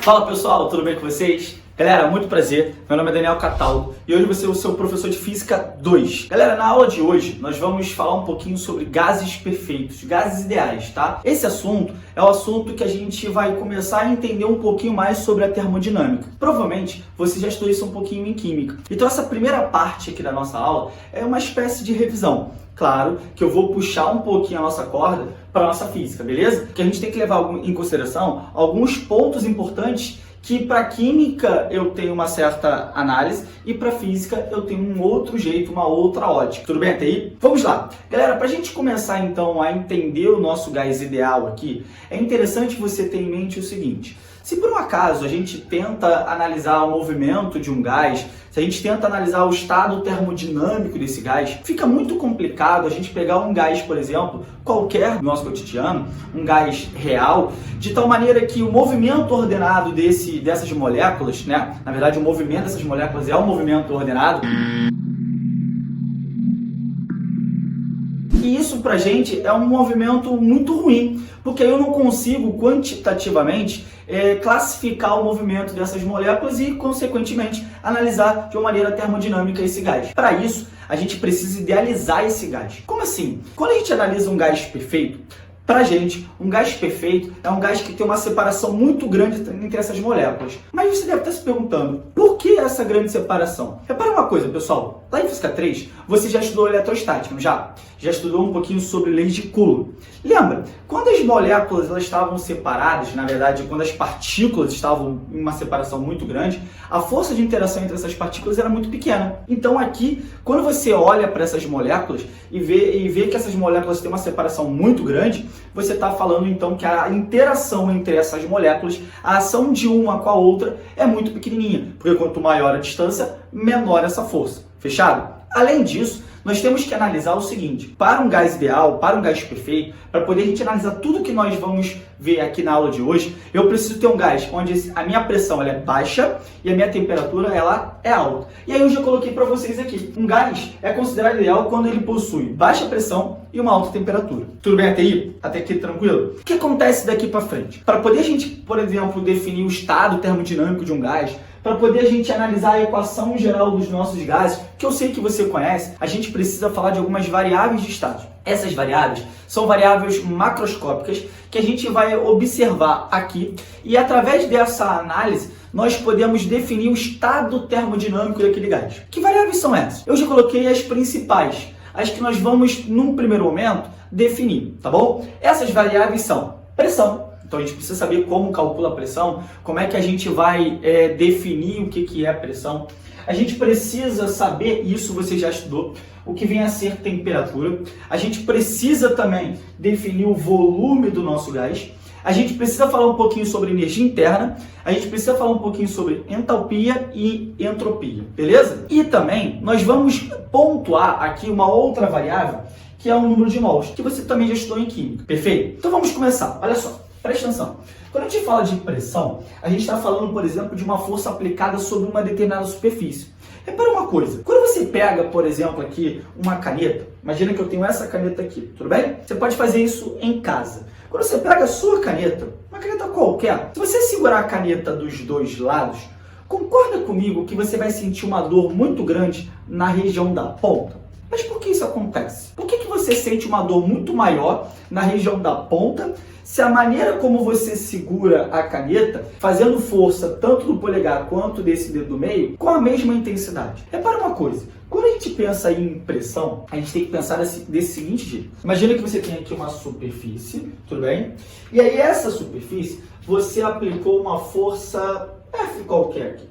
Fala pessoal, tudo bem com vocês? Galera, muito prazer, meu nome é Daniel Cataldo e hoje eu vou ser o seu professor de Física 2. Galera, na aula de hoje nós vamos falar um pouquinho sobre gases perfeitos, gases ideais, tá? Esse assunto é o assunto que a gente vai começar a entender um pouquinho mais sobre a termodinâmica. Provavelmente você já estudou isso um pouquinho em Química. Então essa primeira parte aqui da nossa aula é uma espécie de revisão. Claro que eu vou puxar um pouquinho a nossa corda para a nossa física, beleza? Porque a gente tem que levar em consideração alguns pontos importantes que para química eu tenho uma certa análise e para física eu tenho um outro jeito, uma outra ótica. Tudo bem até aí? Vamos lá. Galera, para a gente começar então a entender o nosso gás ideal aqui, é interessante você ter em mente o seguinte: se por um acaso a gente tenta analisar o movimento de um gás, se a gente tenta analisar o estado termodinâmico desse gás, fica muito complicado a gente pegar um gás, por exemplo, qualquer do nosso cotidiano, um gás real, de tal maneira que o movimento ordenado dessas moléculas, né? Na verdade, o movimento dessas moléculas é um movimento ordenado. E isso pra gente é um movimento muito ruim, porque eu não consigo quantitativamente classificar o movimento dessas moléculas e, consequentemente, analisar de uma maneira termodinâmica esse gás. Para isso, a gente precisa idealizar esse gás. Como assim? Quando a gente analisa um gás perfeito, pra gente, um gás perfeito é um gás que tem uma separação muito grande entre essas moléculas. Mas você deve estar se perguntando, por que essa grande separação? Repara uma coisa, pessoal. Lá em Física 3, você já estudou eletrostática, não já? Já estudou um pouquinho sobre leis de Coulomb. Lembra? Quando as moléculas elas estavam separadas, na verdade, quando as partículas estavam em uma separação muito grande, a força de interação entre essas partículas era muito pequena. Então aqui, quando você olha para essas moléculas e vê que essas moléculas têm uma separação muito grande, você está falando então que a interação entre essas moléculas, a ação de uma com a outra é muito pequenininha, porque quanto maior a distância, menor essa força. Fechado? Além disso, nós temos que analisar o seguinte: para um gás ideal, para um gás perfeito, para poder a gente analisar tudo que nós vamos ver aqui na aula de hoje, eu preciso ter um gás onde a minha pressão ela é baixa e a minha temperatura ela é alta. E aí eu já coloquei para vocês aqui. Um gás é considerado ideal quando ele possui baixa pressão e uma alta temperatura. Tudo bem até aí? Até aqui tranquilo? O que acontece daqui para frente? Para poder a gente, por exemplo, definir o estado termodinâmico de um gás, para poder a gente analisar a equação geral dos nossos gases, que eu sei que você conhece, a gente precisa falar de algumas variáveis de estado. Essas variáveis são variáveis macroscópicas que a gente vai observar aqui e através dessa análise nós podemos definir o estado termodinâmico daquele gás. Que variáveis são essas? Eu já coloquei as principais, as que nós vamos, num primeiro momento, definir, tá bom? Essas variáveis são pressão. Então a gente precisa saber como calcula a pressão, como é que a gente vai definir o que é pressão. A gente precisa saber, isso você já estudou, o que vem a ser temperatura. A gente precisa também definir o volume do nosso gás. A gente precisa falar um pouquinho sobre energia interna. A gente precisa falar um pouquinho sobre entalpia e entropia, beleza? E também nós vamos pontuar aqui uma outra variável, que é o número de mols, que você também já estudou em química, perfeito? Então vamos começar, olha só. Presta atenção. Quando a gente fala de pressão, a gente está falando, por exemplo, de uma força aplicada sobre uma determinada superfície. Repara uma coisa. Quando você pega, por exemplo, aqui uma caneta, imagina que eu tenho essa caneta aqui, tudo bem? Você pode fazer isso em casa. Quando você pega a sua caneta, uma caneta qualquer, se você segurar a caneta dos dois lados, concorda comigo que você vai sentir uma dor muito grande na região da ponta? Mas por que isso acontece? Por que você sente uma dor muito maior na região da ponta, se a maneira como você segura a caneta, fazendo força tanto do polegar quanto desse dedo do meio, com a mesma intensidade? Repara uma coisa, quando a gente pensa em pressão, a gente tem que pensar desse seguinte jeito. Imagina que você tem aqui uma superfície, tudo bem? E aí essa superfície, você aplicou uma força F qualquer aqui,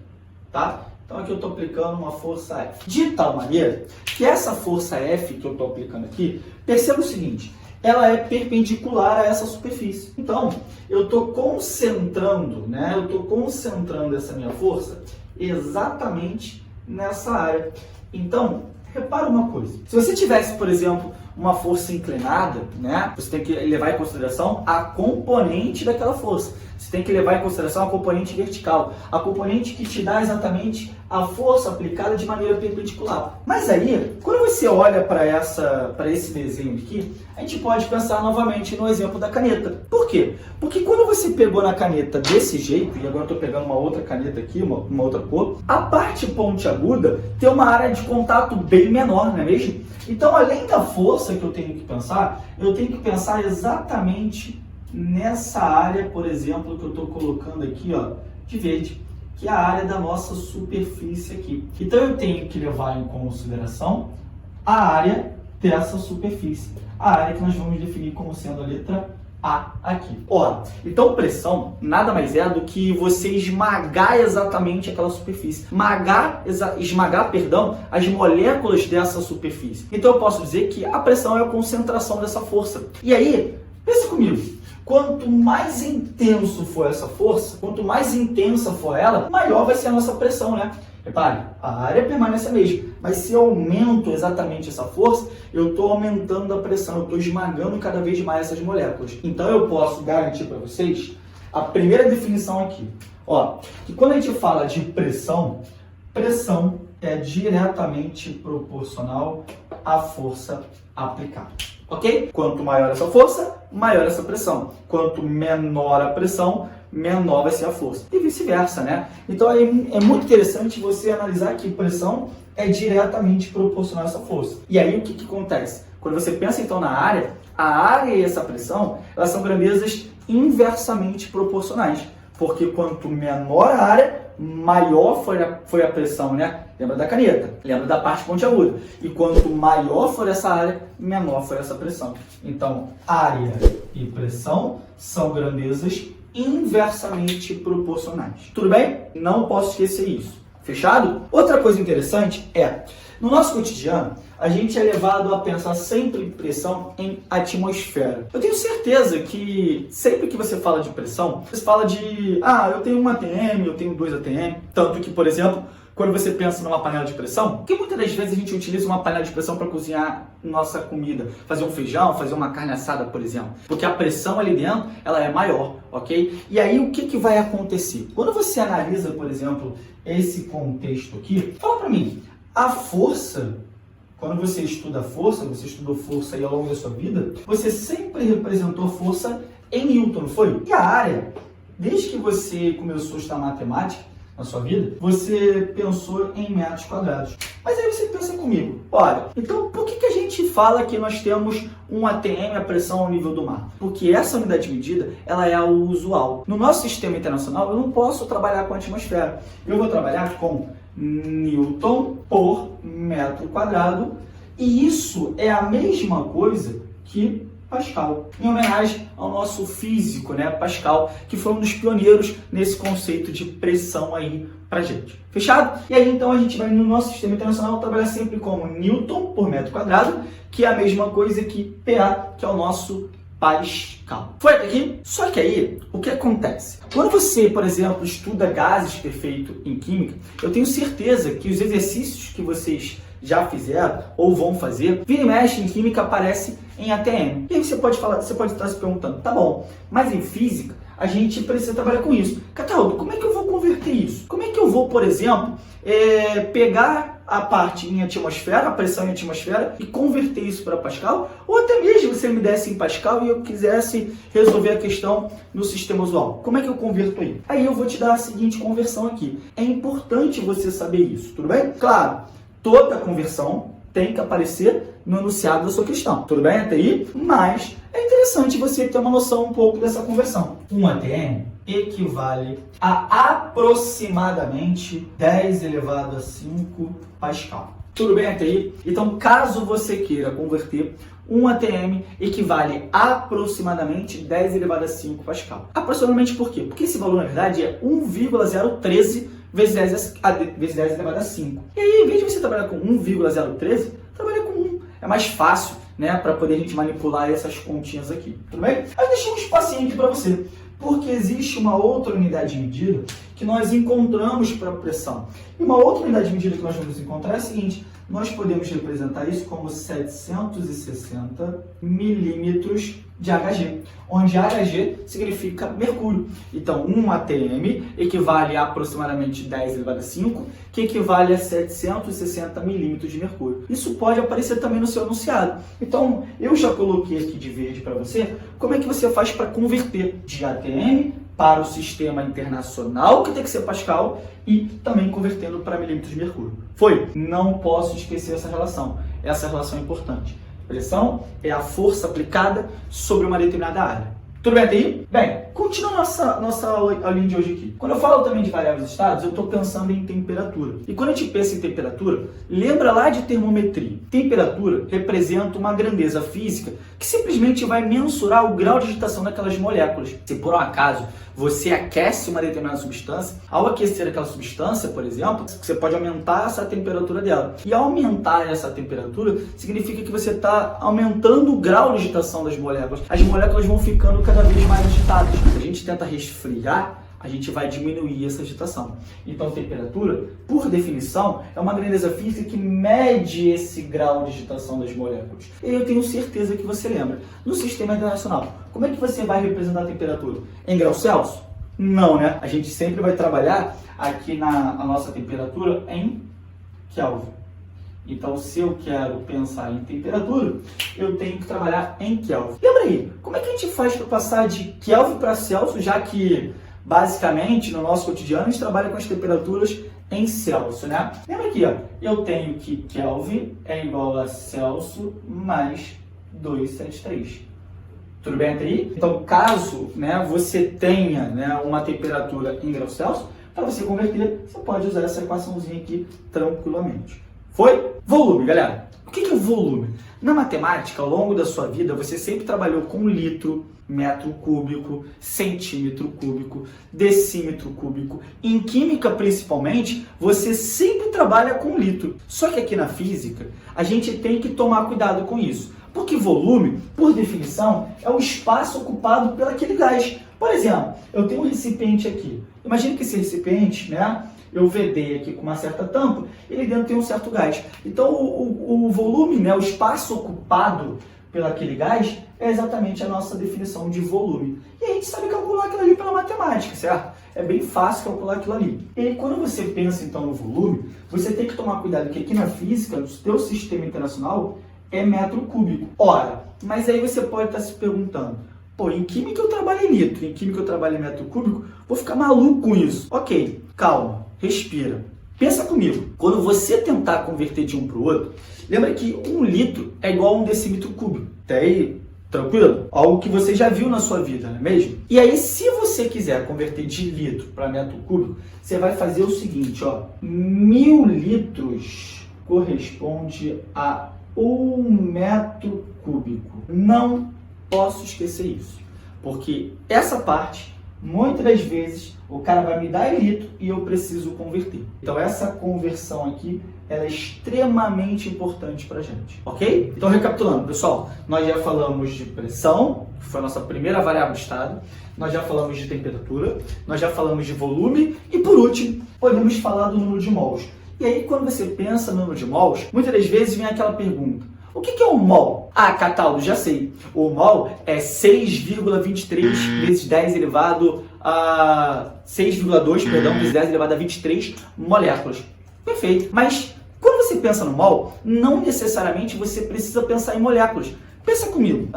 tá? Então aqui eu estou aplicando uma força F. De tal maneira que essa força F que eu estou aplicando aqui, perceba o seguinte, ela é perpendicular a essa superfície. Então, eu estou concentrando, né? Eu estou concentrando essa minha força exatamente nessa área. Então, repara uma coisa. Se você tivesse, por exemplo, uma força inclinada, né? Você tem que levar em consideração a componente daquela força. Você tem que levar em consideração a componente vertical, a componente que te dá exatamente a força aplicada de maneira perpendicular. Mas aí, quando você olha para esse desenho aqui, a gente pode pensar novamente no exemplo da caneta. Por quê? Porque quando você pegou na caneta desse jeito, e agora eu estou pegando uma outra caneta aqui, uma outra cor, a parte pontiaguda tem uma área de contato bem menor, não é mesmo? Então, além da força que eu tenho que pensar exatamente nessa área, por exemplo, que eu estou colocando aqui, ó, de verde, que é a área da nossa superfície aqui. Então eu tenho que levar em consideração a área dessa superfície, a área que nós vamos definir como sendo a letra A aqui. Ora, então pressão nada mais é do que você esmagar exatamente aquela superfície, esmagar, as moléculas dessa superfície. Então eu posso dizer que a pressão é a concentração dessa força. E aí, pensa comigo. Quanto mais intenso for essa força, quanto mais intensa for ela, maior vai ser a nossa pressão, né? Repare, a área permanece a mesma, mas se eu aumento exatamente essa força, eu estou aumentando a pressão, eu estou esmagando cada vez mais essas moléculas. Então eu posso garantir para vocês a primeira definição aqui, ó, que quando a gente fala de pressão, pressão é diretamente proporcional à força aplicada. Ok? Quanto maior essa força, maior essa pressão. Quanto menor a pressão, menor vai ser a força. E vice-versa, né? Então é muito interessante você analisar que pressão é diretamente proporcional a essa força. E aí o que acontece? Quando você pensa então na área, a área e essa pressão, elas são grandezas inversamente proporcionais. Porque quanto menor a área, maior foi a pressão, né? Lembra da caneta, lembra da parte pontiaguda. E quanto maior for essa área, menor for essa pressão. Então, área e pressão são grandezas inversamente proporcionais. Tudo bem? Não posso esquecer isso. Fechado? Outra coisa interessante é, no nosso cotidiano, a gente é levado a pensar sempre em pressão em atmosfera. Eu tenho certeza que sempre que você fala de pressão, você fala de, eu tenho 1 atm, eu tenho 2 atm. Tanto que, por exemplo, quando você pensa numa panela de pressão, que muitas das vezes a gente utiliza uma panela de pressão para cozinhar nossa comida, fazer um feijão, fazer uma carne assada, por exemplo. Porque a pressão ali dentro, ela é maior, ok? E aí o que vai acontecer? Quando você analisa, por exemplo, esse contexto aqui, fala para mim, a força, quando você estuda força, você estudou força aí ao longo da sua vida, você sempre representou força em Newton, não foi? E a área, desde que você começou a estudar matemática na sua vida, você pensou em metros quadrados. Mas aí você pensa comigo, olha, então por que a gente fala que nós temos 1 atm a pressão ao nível do mar? Porque essa unidade de medida, ela é a usual. No nosso sistema internacional, eu não posso trabalhar com a atmosfera. Eu vou trabalhar com Newton por metro quadrado, e isso é a mesma coisa que Pascal, em homenagem ao nosso físico, né, Pascal, que foi um dos pioneiros nesse conceito de pressão aí pra gente. Fechado? E aí então a gente vai no nosso sistema internacional trabalhar sempre como Newton por metro quadrado, que é a mesma coisa que PA, que é o nosso Pascal. Foi até aqui? Só que aí, o que acontece? Quando você, por exemplo, estuda gases perfeito em química, eu tenho certeza que os exercícios que vocês já fizeram ou vão fazer, vira e mexe em química aparece em ATM. E aí você pode estar se perguntando, tá bom, mas em física a gente precisa trabalhar com isso. Cataldo, como é que eu vou converter isso? Como é que eu vou, por exemplo, pegar a parte em atmosfera, a pressão em atmosfera, e converter isso para Pascal? Ou até mesmo se ele me desse em Pascal e eu quisesse resolver a questão no sistema usual. Como é que eu converto aí? Aí eu vou te dar a seguinte conversão aqui. É importante você saber isso, tudo bem? Claro, toda conversão tem que aparecer no enunciado da sua questão, tudo bem até aí? Mas é interessante você ter uma noção um pouco dessa conversão. 1 atm equivale a aproximadamente 10 elevado a 5 Pascal. Tudo bem até aí? Então, caso você queira converter, 1 atm equivale a aproximadamente 10 elevado a 5 Pascal. Aproximadamente por quê? Porque esse valor, na verdade, é 1,013 vezes 10 elevado a 5. E aí, em vez de você trabalhar com 1,013, trabalha com 1. É mais fácil, né, para poder a gente manipular essas continhas aqui. Tudo bem? Mas deixa um espacinho aqui para você. Porque existe uma outra unidade de medida que nós encontramos para pressão. E uma outra unidade de medida que nós vamos encontrar é a seguinte: nós podemos representar isso como 760 milímetros de Hg, onde Hg significa mercúrio. Então, 1 atm equivale a aproximadamente 10 elevado a 5, que equivale a 760 milímetros de mercúrio. Isso pode aparecer também no seu enunciado. Então, eu já coloquei aqui de verde para você como é que você faz para converter de atm para o sistema internacional, que tem que ser Pascal, e também convertendo para milímetros de mercúrio. Foi? Não posso esquecer essa relação. Essa relação é importante. Pressão é a força aplicada sobre uma determinada área. Tudo bem até aí? Bem, continua nossa aulinha de hoje aqui. Quando eu falo também de variáveis de estados, eu estou pensando em temperatura. E quando a gente pensa em temperatura, lembra lá de termometria. Temperatura representa uma grandeza física que simplesmente vai mensurar o grau de agitação daquelas moléculas. Se por um acaso você aquece uma determinada substância, ao aquecer aquela substância, por exemplo, você pode aumentar essa temperatura dela. E ao aumentar essa temperatura, significa que você está aumentando o grau de agitação das moléculas. As moléculas vão ficando cada vez mais agitadas. Se a gente tenta resfriar, a gente vai diminuir essa agitação. Então, temperatura, por definição, é uma grandeza física que mede esse grau de agitação das moléculas. E eu tenho certeza que você lembra. No sistema internacional, como é que você vai representar a temperatura? Em graus Celsius? Não, né? A gente sempre vai trabalhar aqui na nossa temperatura em Kelvin. Então, se eu quero pensar em temperatura, eu tenho que trabalhar em Kelvin. Lembra aí, como é que a gente faz para passar de Kelvin para Celsius, já que basicamente, no nosso cotidiano, a gente trabalha com as temperaturas em Celsius, né? Lembra aqui, ó, eu tenho que Kelvin é igual a Celsius mais 273. Tudo bem até aí? Então, caso você tenha uma temperatura em graus Celsius, para você converter, você pode usar essa equaçãozinha aqui tranquilamente. Foi? Volume, galera. O que é o volume? Na matemática, ao longo da sua vida, você sempre trabalhou com litro, metro cúbico, centímetro cúbico, decímetro cúbico. Em química, principalmente, você sempre trabalha com litro. Só que aqui na física, a gente tem que tomar cuidado com isso. Porque volume, por definição, é o espaço ocupado pelo aquele gás. Por exemplo, eu tenho um recipiente aqui. Imagina que esse recipiente, eu vedei aqui com uma certa tampa, ele dentro tem um certo gás. Então, o volume, o espaço ocupado pelo aquele gás, é exatamente a nossa definição de volume. E a gente sabe calcular aquilo ali pela matemática, certo? É bem fácil calcular aquilo ali. E aí, quando você pensa, então, no volume, você tem que tomar cuidado que aqui na física, no seu sistema internacional, é metro cúbico. Ora, mas aí você pode estar se perguntando, pô, em química eu trabalho em litro, em química eu trabalho em metro cúbico, vou ficar maluco com isso. Ok, calma, respira. Pensa comigo, quando você tentar converter de um para o outro, lembra que 1 litro é igual a 1 decímetro cúbico. Até aí, tranquilo? Algo que você já viu na sua vida, não é mesmo? E aí, se você quiser converter de litro para metro cúbico, você vai fazer o seguinte, ó. 1000 litros corresponde a 1 metro cúbico. Não posso esquecer isso, porque essa parte, muitas das vezes, o cara vai me dar em litro e eu preciso converter. Então, essa conversão aqui, ela é extremamente importante para a gente, ok? Então, recapitulando, pessoal, nós já falamos de pressão, que foi a nossa primeira variável de estado, nós já falamos de temperatura, nós já falamos de volume e, por último, podemos falar do número de mols. E aí, quando você pensa no número de mols, muitas das vezes vem aquela pergunta, o que é um mol? Ah, Cataldo, já sei. O mol é 6,23 vezes 10 elevado a 6,2, vezes 10 elevado a 23 moléculas. Perfeito. Mas quando você pensa no mol, não necessariamente você precisa pensar em moléculas. Pensa comigo.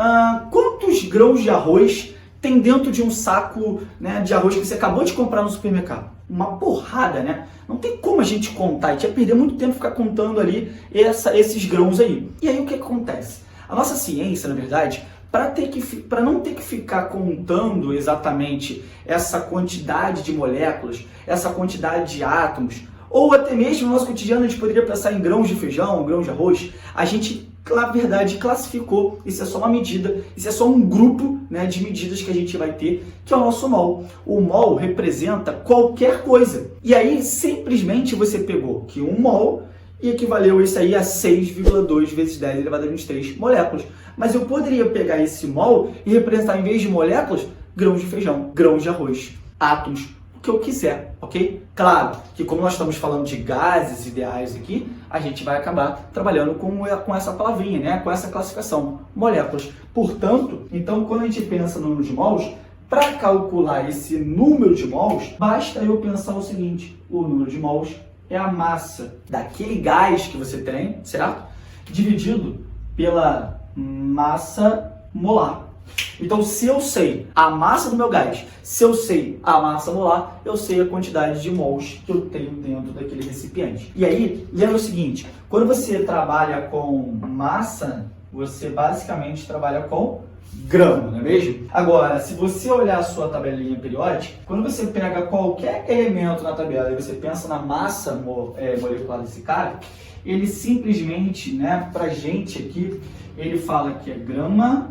Quantos grãos de arroz tem dentro de um saco de arroz que você acabou de comprar no supermercado? Uma porrada, né? Não tem como a gente contar. A gente ia perder muito tempo ficar contando ali esses grãos aí. E aí o que acontece? A nossa ciência, na verdade, para não ter que ficar contando exatamente essa quantidade de moléculas, essa quantidade de átomos, ou até mesmo no nosso cotidiano a gente poderia pensar em grãos de feijão, grãos de arroz, a gente, na verdade, classificou, isso é só uma medida, isso é só um grupo de medidas que a gente vai ter, que é o nosso mol. O mol representa qualquer coisa. E aí, simplesmente, você pegou que 1 mol e equivaleu isso aí a 6,2 vezes 10 elevado a 23 moléculas. Mas eu poderia pegar esse mol e representar, em vez de moléculas, grãos de feijão, grãos de arroz, átomos, que eu quiser, ok? Claro que como nós estamos falando de gases ideais aqui, a gente vai acabar trabalhando com essa palavrinha, né? Com essa classificação, moléculas. Portanto, então quando a gente pensa no número de mols, para calcular esse número de mols, basta eu pensar o seguinte: o número de mols é a massa daquele gás que você tem, certo? Dividido pela massa molar. Então, se eu sei a massa do meu gás, se eu sei a massa molar, eu sei a quantidade de mols que eu tenho dentro daquele recipiente. E aí, lembra o seguinte, quando você trabalha com massa, você basicamente trabalha com grama, não é mesmo? Agora, se você olhar a sua tabelinha periódica, quando você pega qualquer elemento na tabela e você pensa na massa molecular desse cara, ele simplesmente, né, pra gente aqui, ele fala que é grama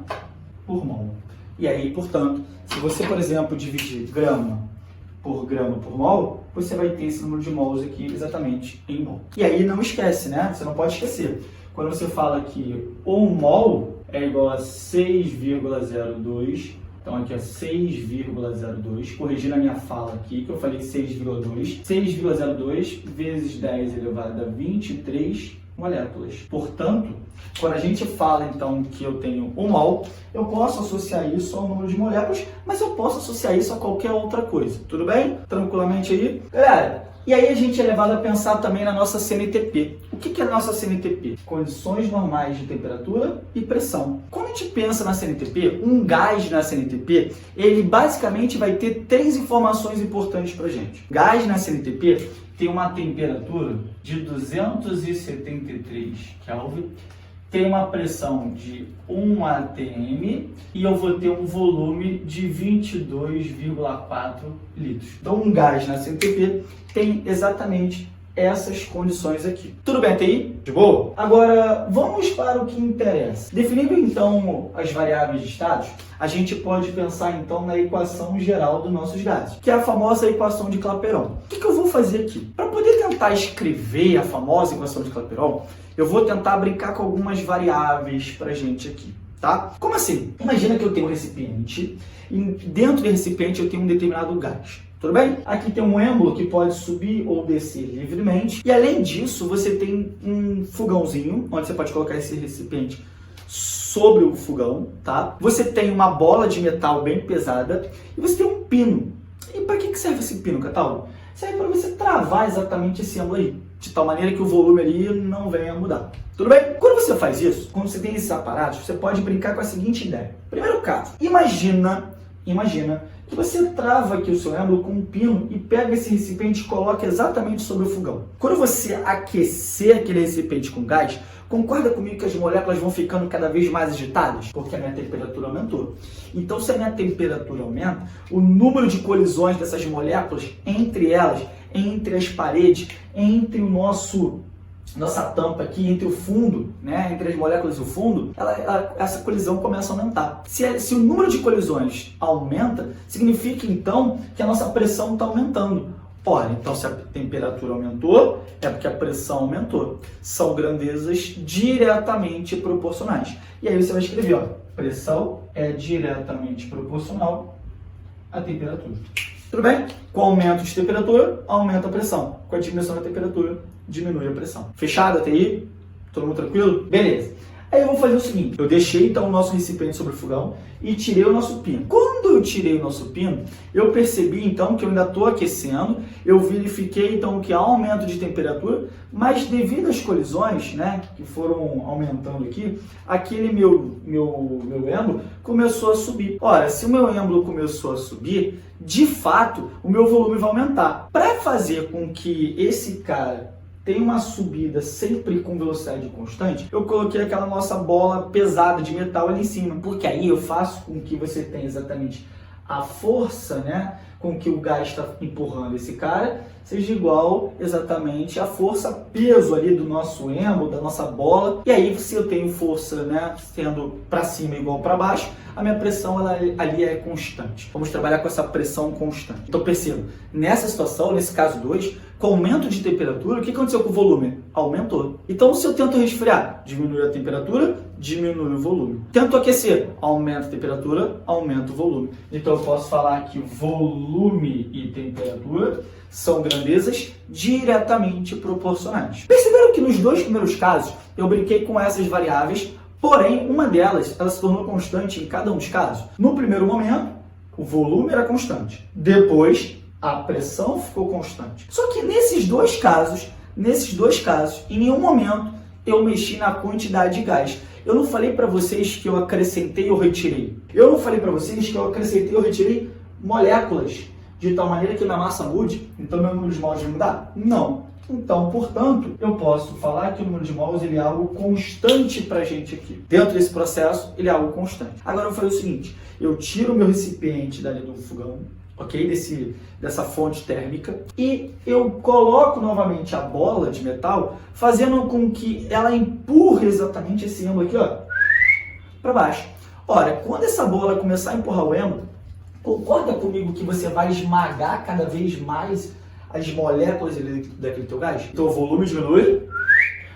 por mol. E aí, portanto, se você, por exemplo, dividir grama por mol, você vai ter esse número de mols aqui exatamente em mol. E aí não esquece, né? Você não pode esquecer. Quando você fala que 1 mol é igual a 6,02, então aqui é 6,02, corrigindo a minha fala aqui, que eu falei 6,2, 6,02 vezes 10 elevado a 23 moléculas. Portanto, quando a gente fala então que eu tenho 1 mol, eu posso associar isso ao número de moléculas, mas eu posso associar isso a qualquer outra coisa. Tudo bem? Tranquilamente aí? Galera, e aí a gente é levado a pensar também na nossa CNTP. O que é a nossa CNTP? Condições normais de temperatura e pressão. Quando a gente pensa na CNTP, um gás na CNTP, ele basicamente vai ter 3 informações importantes para a gente. Gás na CNTP tem uma temperatura de 273 Kelvin, tem uma pressão de 1 atm e eu vou ter um volume de 22,4 litros. Então, um gás na CNTP tem exatamente essas condições aqui. Tudo bem até aí? De boa? Agora, vamos para o que interessa. Definindo, então, as variáveis de status, a gente pode pensar, então, na equação geral dos nossos gases, que é a famosa equação de Clapeyron. O que eu vou fazer aqui? Para poder tentar escrever a famosa equação de Clapeyron, eu vou tentar brincar com algumas variáveis para a gente aqui, tá? Como assim? Imagina que eu tenho um recipiente e dentro do recipiente eu tenho um determinado gás. Tudo bem? Aqui tem um êmbolo que pode subir ou descer livremente. E além disso, você tem um fogãozinho, onde você pode colocar esse recipiente sobre o fogão, tá? Você tem uma bola de metal bem pesada e você tem um pino. E para que serve esse pino, Catálogo? Serve para você travar exatamente esse êmbolo aí, de tal maneira que o volume ali não venha a mudar. Tudo bem? Quando você faz isso, quando você tem esses aparatos, você pode brincar com a seguinte ideia. Primeiro caso, imagina que você trava aqui o seu êmbolo com um pino e pega esse recipiente e coloca exatamente sobre o fogão. Quando você aquecer aquele recipiente com gás, concorda comigo que as moléculas vão ficando cada vez mais agitadas? Porque a minha temperatura aumentou. Então, se a minha temperatura aumenta, o número de colisões dessas moléculas entre elas, entre as paredes, entre o nossa tampa aqui, entre o fundo, né, entre as moléculas e o fundo, essa colisão começa a aumentar. Se o número de colisões aumenta, significa então que a nossa pressão está aumentando. Ora, então se a temperatura aumentou, é porque a pressão aumentou. São grandezas diretamente proporcionais. E aí você vai escrever, ó, pressão é diretamente proporcional à temperatura. Tudo bem? Com o aumento de temperatura, aumenta a pressão. Com a diminuição da temperatura, diminui a pressão. Fechado até aí? Todo mundo tranquilo? Beleza. Aí eu vou fazer o seguinte, eu deixei então o nosso recipiente sobre o fogão e tirei o nosso pino. Quando eu tirei o nosso pino, eu percebi então que eu ainda estou aquecendo, eu verifiquei então que há um aumento de temperatura, mas devido às colisões, né, que foram aumentando aqui, aquele meu êmbolo começou a subir. Ora, se o meu êmbolo começou a subir, de fato, o meu volume vai aumentar. Para fazer com que esse cara tem uma subida sempre com velocidade constante, eu coloquei aquela nossa bola pesada de metal ali em cima, porque aí eu faço com que você tenha exatamente a força, né, com que o gás está empurrando esse cara, seja igual exatamente a força, peso ali do nosso êmbolo, da nossa bola, e aí se eu tenho força, né, sendo para cima igual para baixo, a minha pressão ali é constante. Vamos trabalhar com essa pressão constante. Então perceba, nessa situação, nesse caso 2, Com o aumento de temperatura, o que aconteceu com o volume? Aumentou. Então, se eu tento resfriar, diminui a temperatura, diminui o volume. Tento aquecer, aumenta a temperatura, aumenta o volume. Então, eu posso falar que volume e temperatura são grandezas diretamente proporcionais. Perceberam que nos dois primeiros casos, eu brinquei com essas variáveis, porém, uma delas ela se tornou constante em cada um dos casos. No primeiro momento, o volume era constante. Depois, a pressão ficou constante. Só que nesses dois casos, em nenhum momento eu mexi na quantidade de gás. Eu não falei para vocês que eu acrescentei ou retirei. Eu não falei para vocês que eu acrescentei ou retirei moléculas, de tal maneira que na massa mude, então meu número de mols vai mudar? Não. Então, portanto, eu posso falar que o número de mols ele é algo constante para a gente aqui. Dentro desse processo, ele é algo constante. Agora eu falei o seguinte, eu tiro o meu recipiente dali do fogão, ok? Dessa fonte térmica, e eu coloco novamente a bola de metal, fazendo com que ela empurre exatamente esse êmbolo aqui, ó, para baixo. Ora, quando essa bola começar a empurrar o êmbolo, concorda comigo que você vai esmagar cada vez mais as moléculas daquele teu gás? Então o volume diminui,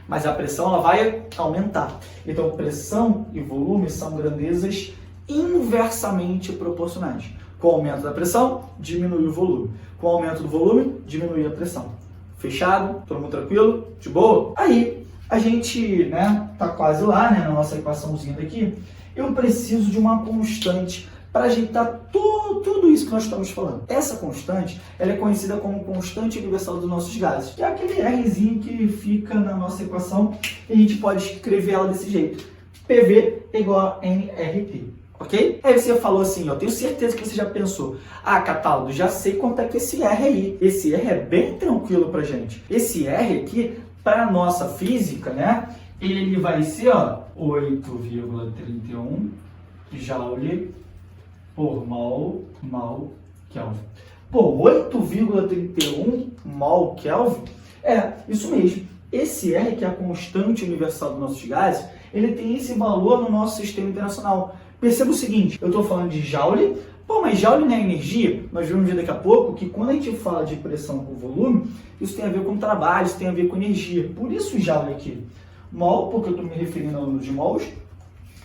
mas a pressão ela vai aumentar. Então pressão e volume são grandezas inversamente proporcionais. Com o aumento da pressão, diminui o volume. Com o aumento do volume, diminui a pressão. Fechado? Todo mundo tranquilo? De boa? Aí, a gente, tá quase lá, na nossa equaçãozinha daqui. Eu preciso de uma constante para ajeitar tudo isso que nós estamos falando. Essa constante, ela é conhecida como constante universal dos nossos gases, que é aquele Rzinho que fica na nossa equação e a gente pode escrever ela desse jeito. PV igual a nRT. Ok? Aí você falou assim, eu tenho certeza que você já pensou, Cataldo, já sei quanto é que esse R aí. Esse R é bem tranquilo pra gente. Esse R aqui, para nossa física, ele vai ser 8,31 joule por mol Kelvin. Pô, 8,31 mol Kelvin? É, isso mesmo. Esse R, que é a constante universal dos nossos gases, ele tem esse valor no nosso sistema internacional. Perceba o seguinte, eu estou falando de joule, mas joule não é energia? Nós vamos ver daqui a pouco que quando a gente fala de pressão com volume, isso tem a ver com trabalho, isso tem a ver com energia. Por isso joule aqui. Mol, porque eu estou me referindo ao número de mols,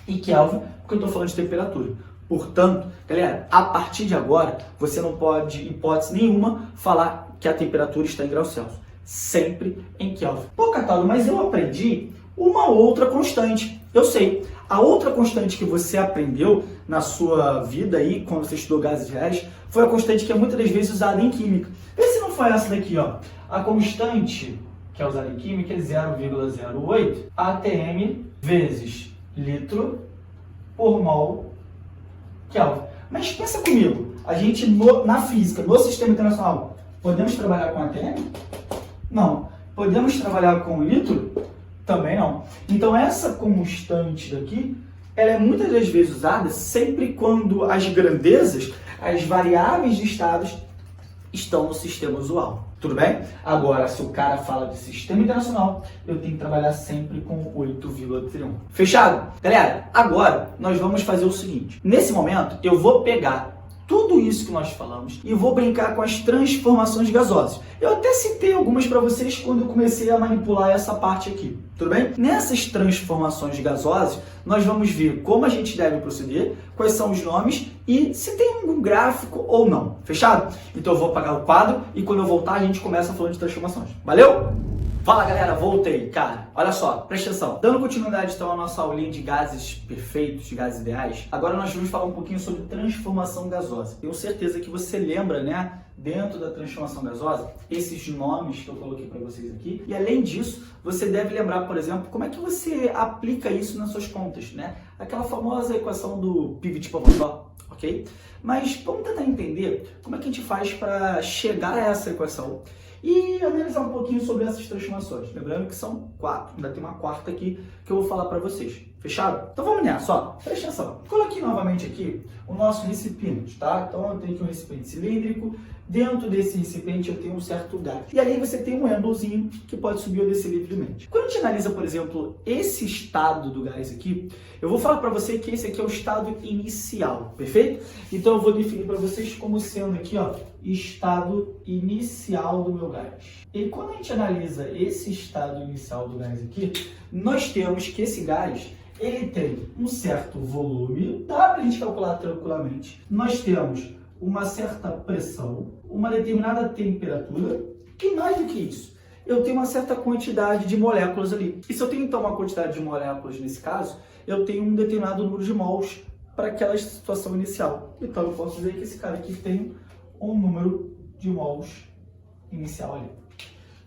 e Kelvin, porque eu estou falando de temperatura. Portanto, galera, a partir de agora, você não pode, hipótese nenhuma, falar que a temperatura está em graus Celsius. Sempre em Kelvin. Pô, Cataldo, mas eu aprendi uma outra constante. Eu sei. A outra constante que você aprendeu na sua vida aí, quando você estudou gases reais, foi a constante que é muitas das vezes usada em química. Vê se não foi essa daqui, ó. A constante que é usada em química é 0,08 atm vezes litro por mol Kelvin. Mas pensa comigo, a gente na física, no sistema internacional, podemos trabalhar com atm? Não. Podemos trabalhar com litro? Também não. Então essa constante daqui, ela é muitas das vezes usada sempre quando as grandezas, as variáveis de estados estão no sistema usual. Tudo bem? Agora, se o cara fala de sistema internacional, eu tenho que trabalhar sempre com 8,31. Fechado? Galera, agora nós vamos fazer o seguinte. Nesse momento, eu vou pegar tudo isso que nós falamos e vou brincar com as transformações gasosas. Eu até citei algumas para vocês quando eu comecei a manipular essa parte aqui, tudo bem? Nessas transformações gasosas, nós vamos ver como a gente deve proceder, quais são os nomes e se tem algum gráfico ou não. Fechado? Então eu vou apagar o quadro e quando eu voltar a gente começa falando de transformações. Valeu? Fala galera, voltei. Cara, olha só, presta atenção. Dando continuidade então à nossa aulinha de gases perfeitos, de gases ideais, agora nós vamos falar um pouquinho sobre transformação gasosa. Tenho certeza que você lembra, dentro da transformação gasosa, esses nomes que eu coloquei para vocês aqui. E além disso, você deve lembrar, por exemplo, como é que você aplica isso nas suas contas, Aquela famosa equação do pivot Poisson, ok? Mas vamos tentar entender como é que a gente faz para chegar a essa equação e analisar um pouquinho sobre essas transformações. Lembrando que são 4, ainda tem uma quarta aqui que eu vou falar para vocês. Fechado? Então vamos nessa, ó. Presta atenção. Coloquei aqui novamente aqui o nosso recipiente, tá? Então eu tenho aqui um recipiente cilíndrico, dentro desse recipiente eu tenho um certo gás. E aí você tem um êmbolozinho que pode subir ou descer livremente. Quando a gente analisa, por exemplo, esse estado do gás aqui, eu vou falar para você que esse aqui é o estado inicial, perfeito? Então eu vou definir para vocês como sendo aqui, ó, estado inicial do meu gás. E quando a gente analisa esse estado inicial do gás aqui, nós temos que esse gás ele tem um certo volume, dá para a gente calcular tranquilamente. Nós temos uma certa pressão, uma determinada temperatura e mais do que isso, eu tenho uma certa quantidade de moléculas ali. E se eu tenho então uma quantidade de moléculas nesse caso, eu tenho um determinado número de mols para aquela situação inicial. Então eu posso dizer que esse cara aqui tem um número de mols inicial ali.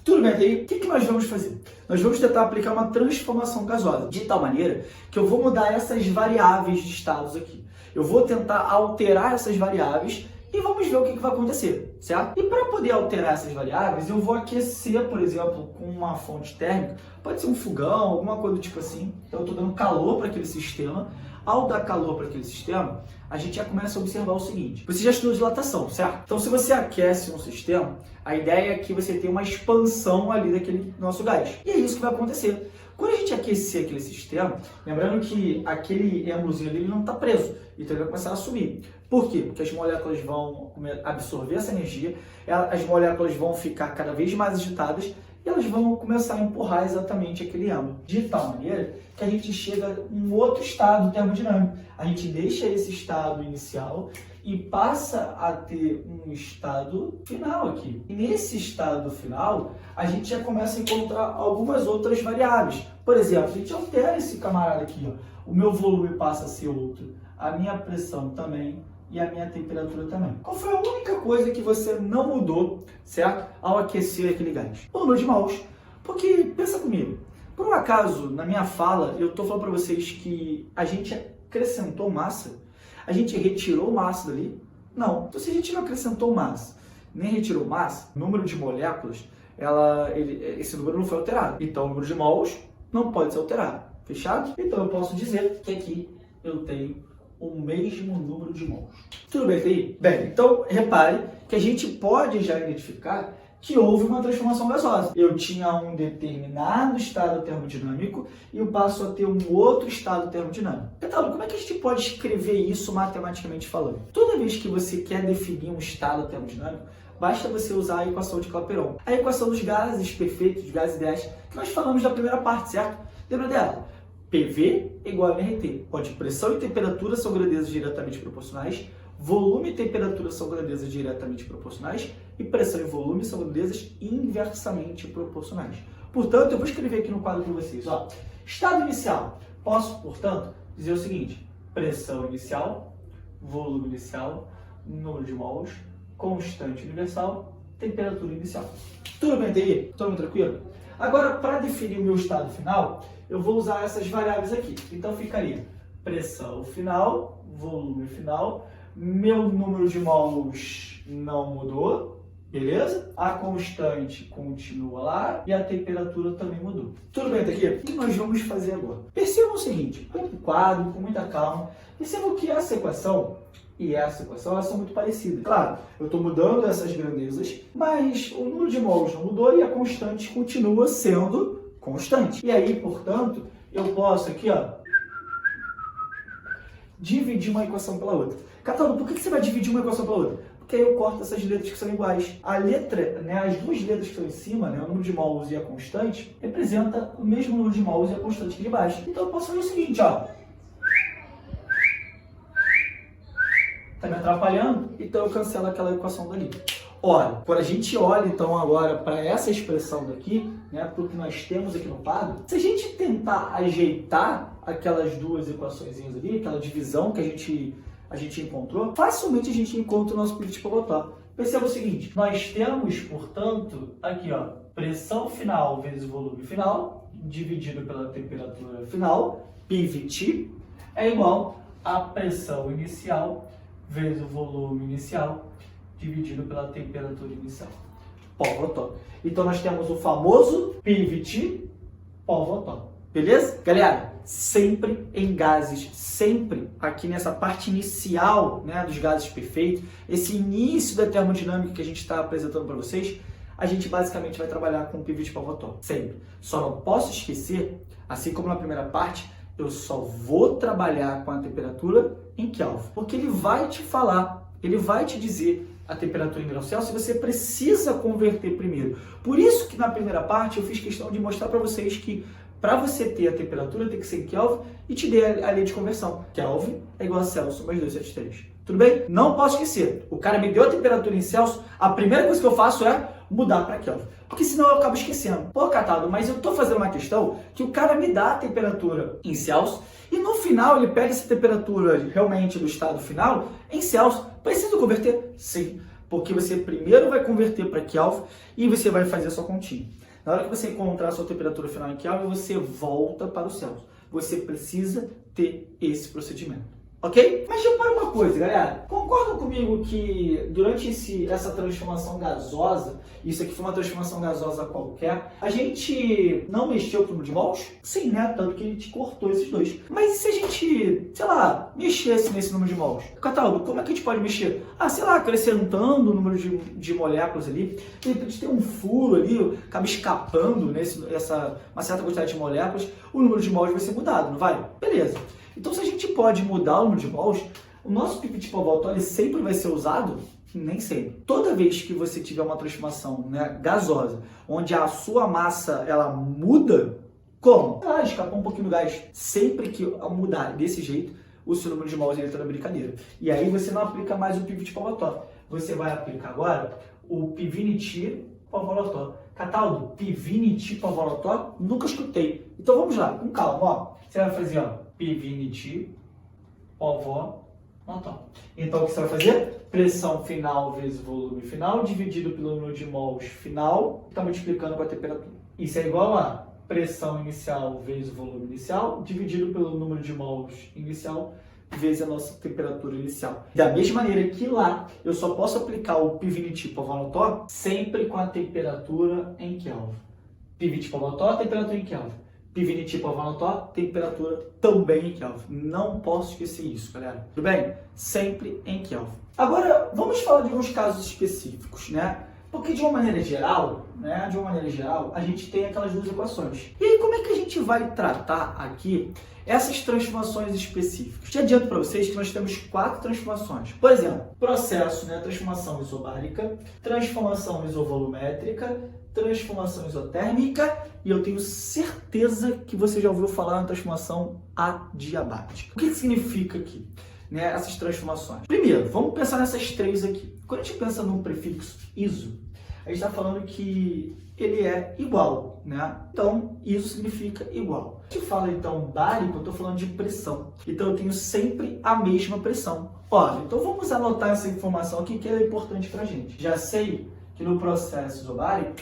Tudo bem, aí o que nós vamos fazer? Nós vamos tentar aplicar uma transformação gasosa, de tal maneira que eu vou mudar essas variáveis de estados aqui. Eu vou tentar alterar essas variáveis e vamos ver o que vai acontecer, certo? E para poder alterar essas variáveis, eu vou aquecer, por exemplo, com uma fonte térmica, pode ser um fogão, alguma coisa do tipo assim. Então eu estou dando calor para aquele sistema. Ao dar calor para aquele sistema, a gente já começa a observar o seguinte. Você já estudou dilatação, certo? Então se você aquece um sistema, a ideia é que você tenha uma expansão ali daquele nosso gás. E é isso que vai acontecer. Quando a gente aquecer aquele sistema, lembrando que aquele êmbolozinho ali não está preso, então ele vai começar a subir. Por quê? Porque as moléculas vão absorver essa energia, as moléculas vão ficar cada vez mais agitadas e elas vão começar a empurrar exatamente aquele êmbolo. De tal maneira que a gente chega a um outro estado termodinâmico. A gente deixa esse estado inicial e passa a ter um estado final aqui. E nesse estado final, a gente já começa a encontrar algumas outras variáveis. Por exemplo, a gente altera esse camarada aqui, ó. O meu volume passa a ser outro, a minha pressão também e a minha temperatura também. Qual foi a única coisa que você não mudou, certo? Ao aquecer aquele gás? O número de mols. Porque, pensa comigo, por um acaso, na minha fala, eu estou falando para vocês que a gente acrescentou massa? A gente retirou massa dali? Não. Então, se a gente não acrescentou massa, nem retirou massa, o número de moléculas, esse número não foi alterado. Então, o número de mols não pode ser alterado. Fechado? Então, eu posso dizer que aqui eu tenho o mesmo número de mols. Tudo bem, TI? Bem, então, repare que a gente pode já identificar que houve uma transformação gasosa. Eu tinha um determinado estado termodinâmico e eu passo a ter um outro estado termodinâmico. Então, como é que a gente pode escrever isso matematicamente falando? Toda vez que você quer definir um estado termodinâmico, basta você usar a equação de Clapeyron. A equação dos gases perfeitos, dos gases ideais, que nós falamos da primeira parte, certo? Lembra dela? PV igual a MRT, onde pressão e temperatura são grandezas diretamente proporcionais, volume e temperatura são grandezas diretamente proporcionais e pressão e volume são grandezas inversamente proporcionais. Portanto, eu vou escrever aqui no quadro para vocês, ó, estado inicial. Posso, portanto, dizer o seguinte: pressão inicial, volume inicial, número de mols, constante universal, temperatura inicial. Tudo bem, TI? Todo mundo tranquilo? Agora, para definir o meu estado final, eu vou usar essas variáveis aqui. Então, ficaria pressão final, volume final, meu número de mols não mudou, beleza? A constante continua lá e a temperatura também mudou. Tudo bem até aqui? O que nós vamos fazer agora? Percebam o seguinte, põe um quadro com muita calma, percebam que essa equação e essa equação elas são muito parecidas. Claro, eu estou mudando essas grandezas, mas o número de mols não mudou e a constante continua sendo constante. E aí, portanto, eu posso aqui, ó, dividir uma equação pela outra. Cataldo, por que você vai dividir uma equação pela outra? Porque aí eu corto essas letras que são iguais. A letra, né, as duas letras que estão em cima, né, o número de mols e a constante, representa o mesmo número de mols e a constante aqui de baixo. Então eu posso fazer o seguinte, ó. Tá me atrapalhando? Então eu cancelo aquela equação dali. Ora, quando a gente olha então agora para essa expressão daqui, né, para o que nós temos aqui no quadro, se a gente tentar ajeitar aquelas duas equações ali, aquela divisão que a gente encontrou, facilmente a gente encontra o nosso Pirite Pogotá. Perceba o seguinte, nós temos, portanto, aqui, ó, pressão final vezes volume final, dividido pela temperatura final, PVT, é igual a pressão inicial vezes o volume inicial, dividido pela temperatura inicial. Pogotá. Então nós temos o famoso PVT Pogotá. Beleza? Galera, sempre em gases, sempre aqui nessa parte inicial, né, dos gases perfeitos, esse início da termodinâmica que a gente está apresentando para vocês, a gente basicamente vai trabalhar com o pivot Pavlov, sempre. Só não posso esquecer, assim como na primeira parte, eu só vou trabalhar com a temperatura em Kelvin, porque ele vai te falar, ele vai te dizer a temperatura em graus Celsius, você precisa converter primeiro. Por isso que na primeira parte eu fiz questão de mostrar para vocês que para você ter a temperatura tem que ser em Kelvin e te dei a lei de conversão. Kelvin é igual a Celsius mais 273. Tudo bem? Não posso esquecer. O cara me deu a temperatura em Celsius, a primeira coisa que eu faço é mudar para Kelvin. Porque senão eu acabo esquecendo. Pô, Catado, mas eu tô fazendo uma questão que o cara me dá a temperatura em Celsius e no final ele pega essa temperatura realmente do estado final em Celsius. Precisa converter? Sim. Porque você primeiro vai converter para Kelvin e você vai fazer a sua continha. Na hora que você encontrar a sua temperatura final em Kelvin, você volta para o Celsius. Você precisa ter esse procedimento. Ok? Mas repara uma coisa, galera. Concordam comigo que durante essa transformação gasosa, isso aqui foi uma transformação gasosa qualquer, a gente não mexeu com o número de mols? Sim, né? Tanto que a gente cortou esses dois. Mas e se a gente, sei lá, mexesse nesse número de mols? Catálogo, como é que a gente pode mexer? Ah, sei lá, acrescentando o número de moléculas ali. De repente tem um furo ali, acaba escapando uma certa quantidade de moléculas, o número de mols vai ser mudado, não vai? Beleza. Então, se a gente pode mudar o número de mols, o nosso pivot Pavlov sempre vai ser usado? Nem sempre. Toda vez que você tiver uma transformação, né, gasosa, onde a sua massa ela muda, como? Ah, escapou um pouquinho do gás. Sempre que mudar desse jeito, o seu número de mols entra na brincadeira. E aí você não aplica mais o pivot Pavlov. Você vai aplicar agora o pivot Pavlov. Cataldo, pivot Pavlov? Nunca escutei. Então vamos lá, com calma, ó. Você vai fazer, ó. Pivot Pavlov. Então, o que você vai fazer? Pressão final vezes volume final, dividido pelo número de mols final, está multiplicando com a temperatura. Isso é igual a pressão inicial vezes volume inicial, dividido pelo número de mols inicial, vezes a nossa temperatura inicial. Da mesma maneira que lá, eu só posso aplicar o pivot Pavlov sempre com a temperatura em Kelvin. Pivot Pavlov, temperatura em Kelvin. Pivot Pavlov, temperatura também em Kelvin. Não posso esquecer isso, galera. Tudo bem? Sempre em Kelvin. Agora, vamos falar de alguns casos específicos, né? Porque de uma maneira geral, a gente tem aquelas duas equações. E aí, como é que a gente vai tratar aqui essas transformações específicas? Já adianto para vocês que nós temos 4 transformações. Por exemplo, processo, né? Transformação isobárica, transformação isovolumétrica, transformação isotérmica, e eu tenho certeza que você já ouviu falar na transformação adiabática. O que significa aqui, né, essas transformações? Primeiro, vamos pensar nessas 3 aqui. Quando a gente pensa num prefixo iso, a gente está falando que ele é igual, né? Então, iso significa igual. A gente fala, então, bárico, eu estou falando de pressão. Então, eu tenho sempre a mesma pressão. Olha, então vamos anotar essa informação aqui que é importante para a gente. Já sei que no processo isobárico,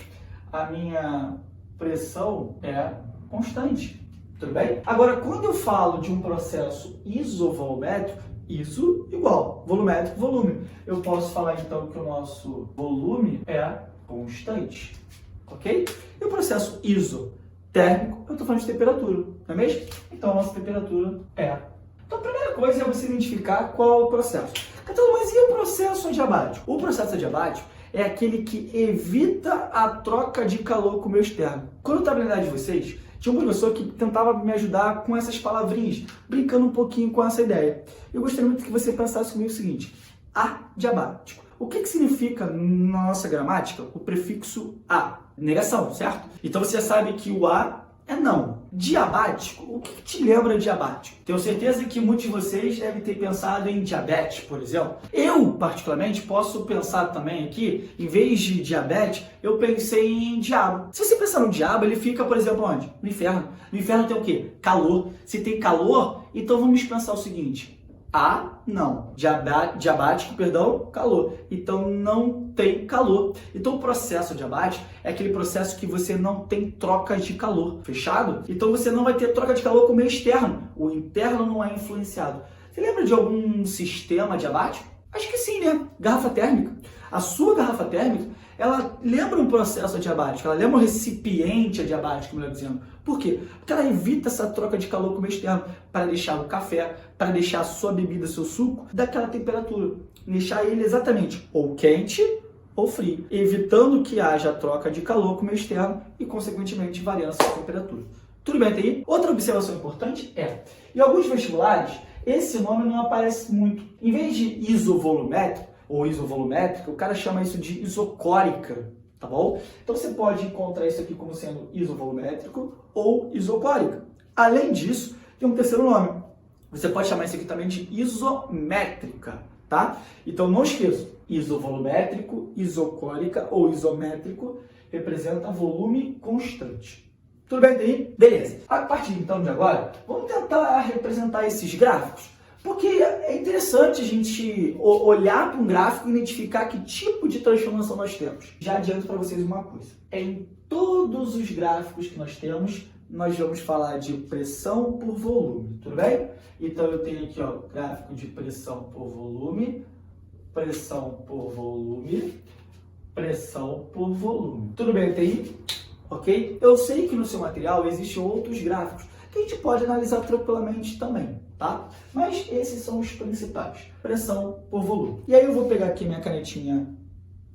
a minha pressão é constante, tudo bem? Agora, quando eu falo de um processo isovolumétrico, iso igual, volumétrico, volume. Eu posso falar então que o nosso volume é constante, ok? E o processo isotérmico, eu estou falando de temperatura, não é mesmo? Então, a nossa temperatura é. Então, a primeira coisa é você identificar qual é o processo. Então, mas e o processo adiabático? O processo adiabático é aquele que evita a troca de calor com o meio externo. Quando eu estava na idade de vocês, tinha um professor que tentava me ajudar com essas palavrinhas, brincando um pouquinho com essa ideia. Eu gostaria muito que você pensasse comigo o seguinte: adiabático. O que significa na nossa gramática o prefixo a? Negação, certo? Então você sabe que o a é não. Diabático, o que te lembra diabático? Tenho certeza que muitos de vocês devem ter pensado em diabetes, por exemplo. Eu, particularmente, posso pensar também aqui, em vez de diabetes, eu pensei em diabo. Se você pensar no diabo, ele fica, por exemplo, onde? No inferno. No inferno tem o quê? Calor. Se tem calor, então vamos pensar o seguinte: não. Diabático, calor. Então não tem calor. Então o processo adiabático é aquele processo que você não tem troca de calor. Fechado? Então você não vai ter troca de calor com o meio externo. O interno não é influenciado. Você lembra de algum sistema adiabático? Acho que sim, né? Garrafa térmica. A sua garrafa térmica, ela lembra um processo adiabático, ela lembra um recipiente adiabático, melhor dizendo. Por quê? Porque ela evita essa troca de calor com o meio externo para deixar o café, para deixar a sua bebida, seu suco, daquela temperatura. Deixar ele exatamente ou quente ou frio, evitando que haja troca de calor com o meio externo e, consequentemente, variância de temperatura. Tudo bem até aí? Outra observação importante é, em alguns vestibulares, esse nome não aparece muito. Em vez de isovolumétrico ou isovolumétrica, o cara chama isso de isocórica, tá bom? Então você pode encontrar isso aqui como sendo isovolumétrico ou isocórica. Além disso, tem um terceiro nome. Você pode chamar isso aqui também de isométrica, tá? Então não esqueça, isovolumétrico, isocórica ou isométrico representa volume constante. Tudo bem aí? Beleza. A partir então de agora, vamos tentar representar esses gráficos, porque é interessante a gente olhar para um gráfico e identificar que tipo de transformação nós temos. Já adianto para vocês uma coisa. Em todos os gráficos que nós temos, nós vamos falar de pressão por volume, tudo bem? Então eu tenho aqui, ó, gráfico de pressão por volume, pressão por volume, pressão por volume. Tudo bem até aí? Ok? Eu sei que no seu material existem outros gráficos que a gente pode analisar tranquilamente também, tá? Mas esses são os principais. Pressão por volume. E aí eu vou pegar aqui minha canetinha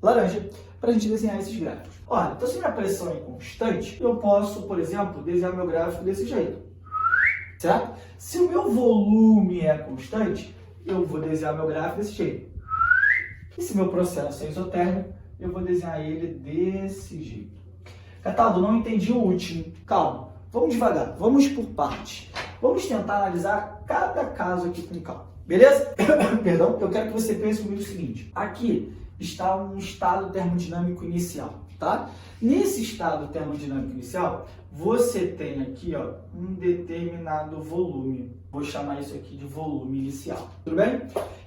laranja para a gente desenhar esses gráficos. Olha, então se minha pressão é constante, eu posso, por exemplo, desenhar meu gráfico desse jeito. Certo? Se o meu volume é constante, eu vou desenhar meu gráfico desse jeito. E se meu processo é isotérmico, eu vou desenhar ele desse jeito. Cataldo, não entendi o último. Calma, vamos devagar, vamos por partes. Vamos tentar analisar cada caso aqui com calma. Beleza? Perdão, eu quero que você pense comigo o seguinte. Aqui está um estado termodinâmico inicial, tá? Nesse estado termodinâmico inicial, você tem aqui, ó, um determinado volume. Vou chamar isso aqui de volume inicial. Tudo bem?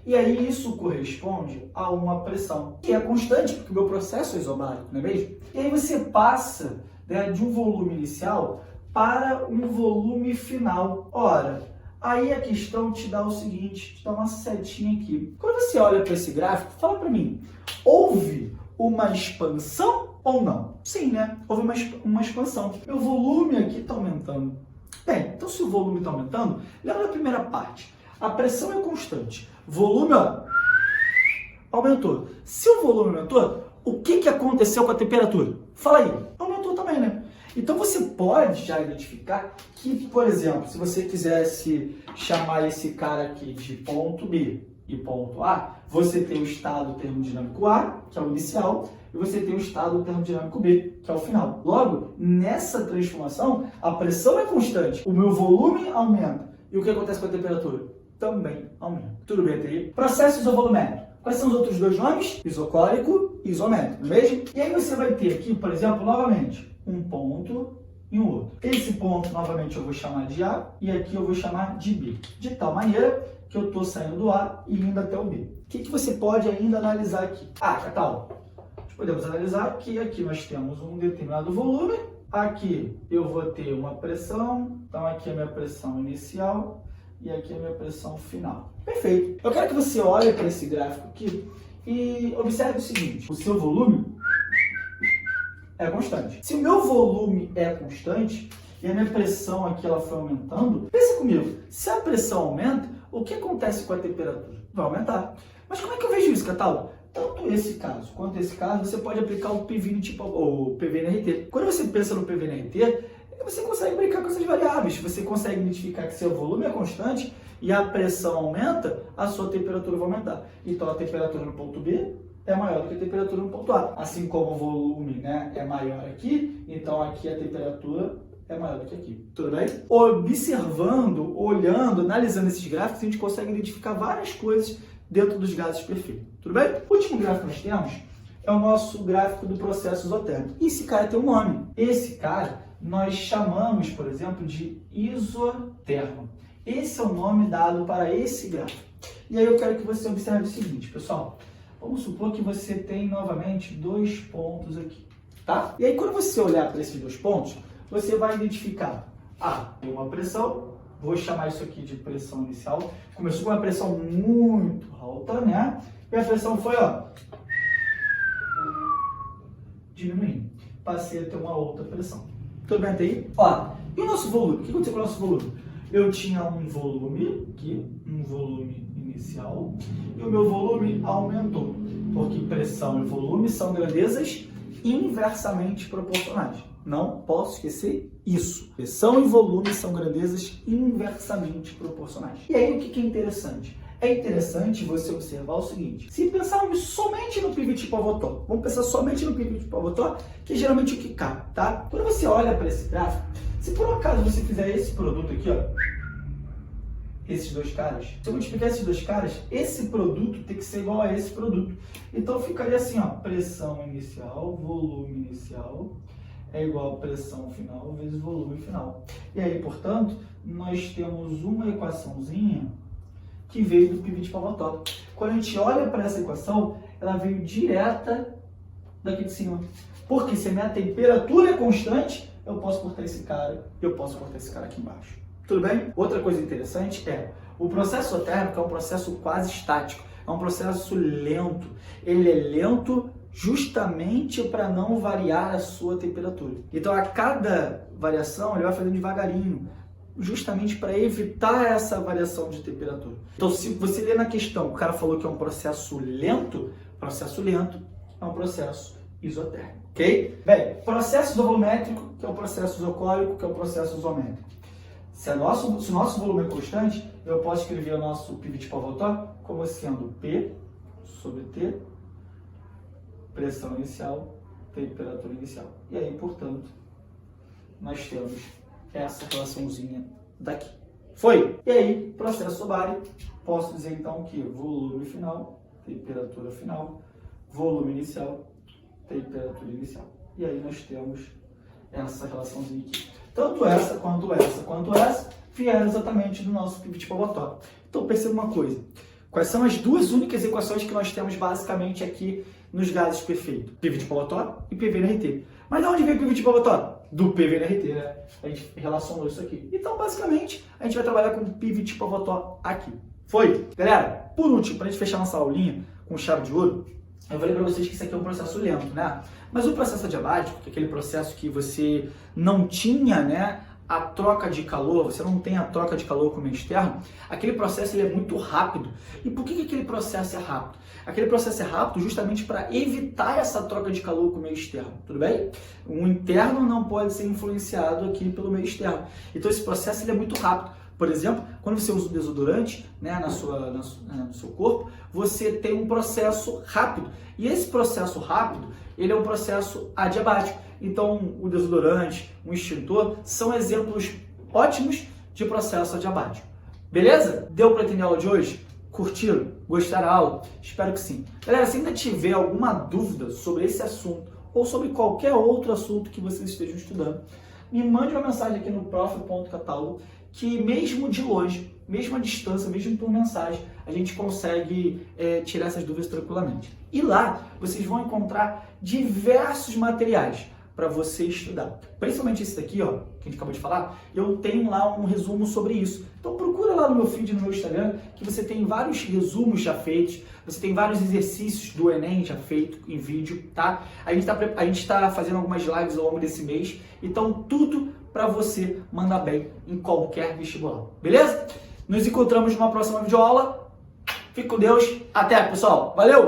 E aí isso corresponde a uma pressão, que é constante, porque o meu processo é isobárico, não é mesmo? E aí você passa, né, de um volume inicial para um volume final. Ora, aí a questão te dá o seguinte, te dá uma setinha aqui. Quando você olha para esse gráfico, fala para mim, houve uma expansão ou não? Sim, né? Houve uma expansão. Meu volume aqui está aumentando. Bem, então se o volume está aumentando, lembra da primeira parte. A pressão é constante. Volume, ó, aumentou. Se o volume aumentou, o que aconteceu com a temperatura? Fala aí. Aumentou também, né? Então você pode já identificar que, por exemplo, se você quisesse chamar esse cara aqui de ponto B e ponto A, você tem o estado termodinâmico A, que é o inicial, e você tem o estado termodinâmico B, que é o final. Logo, nessa transformação, a pressão é constante, o meu volume aumenta. E o que acontece com a temperatura? Também aumenta. Tudo bem até aí? Processo isovolumétrico. Quais são os outros dois nomes? Isocórico e isométrico, não é mesmo? E aí você vai ter aqui, por exemplo, novamente, um ponto e um outro. Esse ponto, novamente, eu vou chamar de A e aqui eu vou chamar de B. De tal maneira que eu estou saindo do A e indo até o B. O que você pode ainda analisar aqui? Ah, tal. Podemos analisar que aqui nós temos um determinado volume. Aqui eu vou ter uma pressão. Então aqui é a minha pressão inicial e aqui é a minha pressão final. Perfeito. Eu quero que você olhe para esse gráfico aqui e observe o seguinte. O seu volume é constante. Se o meu volume é constante e a minha pressão aqui ela foi aumentando, pensa comigo, se a pressão aumenta, o que acontece com a temperatura? Vai aumentar. Mas como é que eu vejo isso, Catálogo? Tanto esse caso quanto esse caso, você pode aplicar o PV, ou PV-NRT. Quando você pensa no PV-NRT, você consegue brincar com essas variáveis. Você consegue identificar que seu volume é constante e a pressão aumenta, a sua temperatura vai aumentar. Então a temperatura no ponto B é maior do que a temperatura no ponto A. Assim como o volume, né, é maior aqui, então aqui a temperatura é maior do que aqui. Tudo bem? Observando, olhando, analisando esses gráficos, a gente consegue identificar várias coisas dentro dos gases perfeitos. Tudo bem? O último gráfico que nós temos é o nosso gráfico do processo isotérmico. E esse cara tem um nome. Esse cara nós chamamos, por exemplo, de isotermo. Esse é o nome dado para esse gráfico. E aí eu quero que você observe o seguinte, pessoal. Vamos supor que você tem novamente dois pontos aqui, tá? E aí quando você olhar para esses dois pontos, você vai identificar uma pressão, vou chamar isso aqui de pressão inicial. Começou com uma pressão muito alta, né? E a pressão foi, ó, diminuindo. Passei a ter uma outra pressão. Tudo bem até aí? Ó, E o nosso volume? O que aconteceu com o nosso volume? Eu tinha um volume aqui, um volume inicial, e o meu volume aumentou, porque pressão e volume são grandezas inversamente proporcionais. Não posso esquecer isso. Pressão e volume são grandezas inversamente proporcionais. E aí o que é interessante? É interessante você observar o seguinte: se pensarmos somente no pivot pivotó, vamos pensar somente no pivot pivotó, que é geralmente o que cai, tá? Quando você olha para esse gráfico, se por um acaso você fizer esse produto aqui, ó, esses dois caras, se eu multiplicar esses dois caras, esse produto tem que ser igual a esse produto. Então ficaria assim, ó, pressão inicial, volume inicial, é igual a pressão final vezes volume final. E aí, portanto, nós temos uma equaçãozinha que veio do pivot pivotó. Quando a gente olha para essa equação, ela veio direta daqui de cima. Porque se a minha temperatura é constante, eu posso cortar esse cara, eu posso cortar esse cara aqui embaixo. Tudo bem? Outra coisa interessante é, o processo isotérmico é um processo quase estático, é um processo lento. Ele é lento justamente para não variar a sua temperatura. Então, a cada variação, ele vai fazendo devagarinho, justamente para evitar essa variação de temperatura. Então, se você ler na questão, o cara falou que é um processo lento é um processo isotérmico, ok? Bem, processo isovolumétrico, que é o processo isocórico, que é o processo isométrico. Se o nosso volume é constante, eu posso escrever o nosso pivot pivotó como sendo P sobre T, pressão inicial, temperatura inicial. E aí, portanto, nós temos essa relaçãozinha daqui. Foi? E aí, processo isobárico, posso dizer então que volume final, temperatura final, volume inicial, temperatura inicial. E aí nós temos essa relaçãozinha aqui. Tanto essa, quanto essa, quanto essa, vieram exatamente do nosso pivot pivotó. Então perceba uma coisa. Quais são as duas únicas equações que nós temos basicamente aqui nos gases perfeitos? Pivot pivotó e PV-NRT. Mas de onde veio o pivot pivotó? Do PV-NRT, né? A gente relacionou isso aqui. Então, basicamente, a gente vai trabalhar com pivot pivotó aqui. Foi? Galera, por último, para a gente fechar nossa aulinha com chave de ouro, eu falei para vocês que isso aqui é um processo lento, né? Mas o processo adiabático, que é aquele processo que você não tinha, né, a troca de calor, você não tem a troca de calor com o meio externo, aquele processo ele é muito rápido. E por que aquele processo é rápido? Aquele processo é rápido justamente para evitar essa troca de calor com o meio externo, tudo bem? O interno não pode ser influenciado aqui pelo meio externo. Então esse processo ele é muito rápido. Por exemplo, quando você usa o desodorante, né, no seu corpo, você tem um processo rápido. E esse processo rápido, ele é um processo adiabático. Então, o desodorante, o extintor, são exemplos ótimos de processo adiabático. Beleza? Deu para entender a aula de hoje? Curtiram? Gostaram da aula? Espero que sim. Galera, se ainda tiver alguma dúvida sobre esse assunto ou sobre qualquer outro assunto que vocês estejam estudando, me mande uma mensagem aqui no prof.catálogo, que mesmo de longe, mesmo à distância, mesmo por mensagem, a gente consegue tirar essas dúvidas tranquilamente. E lá vocês vão encontrar diversos materiais para você estudar. Principalmente esse daqui, ó, que a gente acabou de falar, eu tenho lá um resumo sobre isso. Então procura lá no meu feed, no meu Instagram, que você tem vários resumos já feitos, você tem vários exercícios do Enem já feito em vídeo, tá? A gente tá fazendo algumas lives ao longo desse mês, então tudo para você mandar bem em qualquer vestibular, beleza? Nos encontramos numa próxima videoaula. Fique com Deus. Até, pessoal. Valeu!